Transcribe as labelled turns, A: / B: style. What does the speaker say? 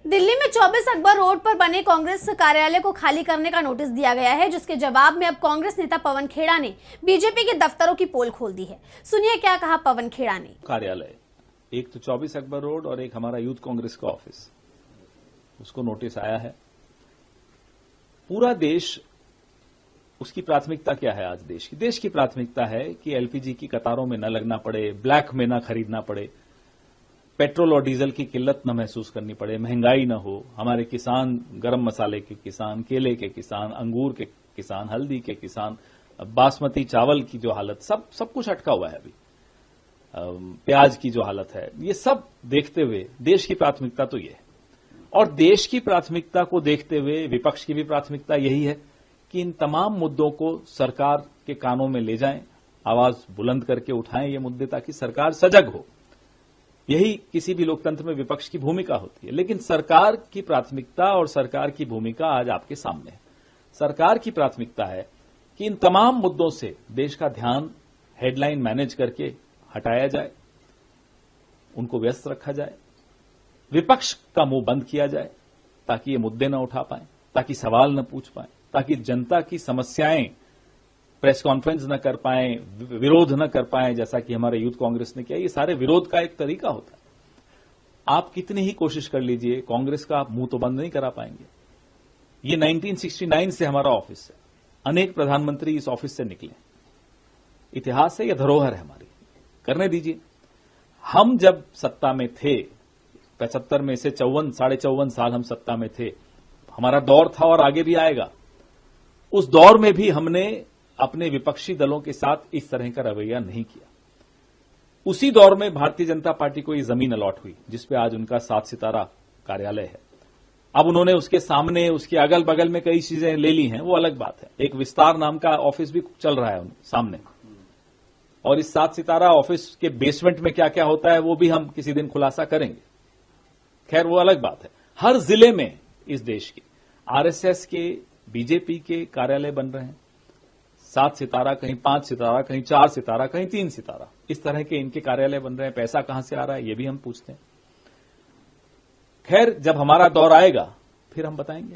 A: दिल्ली में 24 अकबर रोड पर बने कांग्रेस कार्यालय को खाली करने का नोटिस दिया गया है, जिसके जवाब में अब कांग्रेस नेता पवन खेड़ा ने बीजेपी के दफ्तरों की पोल खोल दी है। सुनिए क्या कहा पवन खेड़ा ने।
B: कार्यालय एक तो 24 अकबर रोड और एक हमारा यूथ कांग्रेस का ऑफिस, उसको नोटिस आया है। पूरा देश, उसकी प्राथमिकता क्या है आज देश की प्राथमिकता है कि एलपीजी की कतारों में न लगना पड़े, ब्लैक में न खरीदना पड़े, पेट्रोल और डीजल की किल्लत न महसूस करनी पड़े, महंगाई न हो, हमारे किसान गरम मसाले के किसान, केले के किसान, अंगूर के किसान, हल्दी के किसान, बासमती चावल की जो हालत, सब कुछ अटका हुआ है अभी, प्याज की जो हालत है, ये सब देखते हुए देश की प्राथमिकता तो ये है। और देश की प्राथमिकता को देखते हुए विपक्ष की भी प्राथमिकता यही है कि इन तमाम मुद्दों को सरकार के कानों में ले जाएं, आवाज बुलंद करके उठाएं ये मुद्दे, ताकि सरकार सजग हो। यही किसी भी लोकतंत्र में विपक्ष की भूमिका होती है। लेकिन सरकार की प्राथमिकता और सरकार की भूमिका आज आपके सामने है। सरकार की प्राथमिकता है कि इन तमाम मुद्दों से देश का ध्यान हेडलाइन मैनेज करके हटाया जाए, उनको व्यस्त रखा जाए, विपक्ष का मुंह बंद किया जाए ताकि ये मुद्दे न उठा पाए, ताकि सवाल न पूछ पाए, ताकि जनता की समस्याएं प्रेस कॉन्फ्रेंस न कर पाए, विरोध न कर पाए, जैसा कि हमारे यूथ कांग्रेस ने किया। ये सारे विरोध का एक तरीका होता है। आप कितनी ही कोशिश कर लीजिए, कांग्रेस का आप मुंह तो बंद नहीं करा पाएंगे। ये 1969 से हमारा ऑफिस है, अनेक प्रधानमंत्री इस ऑफिस से निकले, इतिहास है, यह धरोहर है हमारी, करने दीजिए। हम जब सत्ता में थे, 75 में से 54 साल हम सत्ता में थे, हमारा दौर था और आगे भी आएगा। उस दौर में भी हमने अपने विपक्षी दलों के साथ इस तरह का रवैया नहीं किया। उसी दौर में भारतीय जनता पार्टी को ये जमीन अलॉट हुई जिसपे आज उनका 7 सितारा कार्यालय है। अब उन्होंने उसके सामने, उसके अगल बगल में कई चीजें ले ली हैं, वो अलग बात है। एक विस्तार नाम का ऑफिस भी चल रहा है सामने, और इस 7 सितारा ऑफिस के बेसमेंट में क्या क्या होता है वो भी हम किसी दिन खुलासा करेंगे। खैर वो अलग बात है। हर जिले में इस देश के आरएसएस के, बीजेपी के कार्यालय बन रहे हैं। 7 सितारा, कहीं 5 सितारा, कहीं 4 सितारा, कहीं 3 सितारा, इस तरह के इनके कार्यालय बन रहे हैं। पैसा कहां से आ रहा है ये भी हम पूछते हैं। खैर जब हमारा दौर आएगा फिर हम बताएंगे।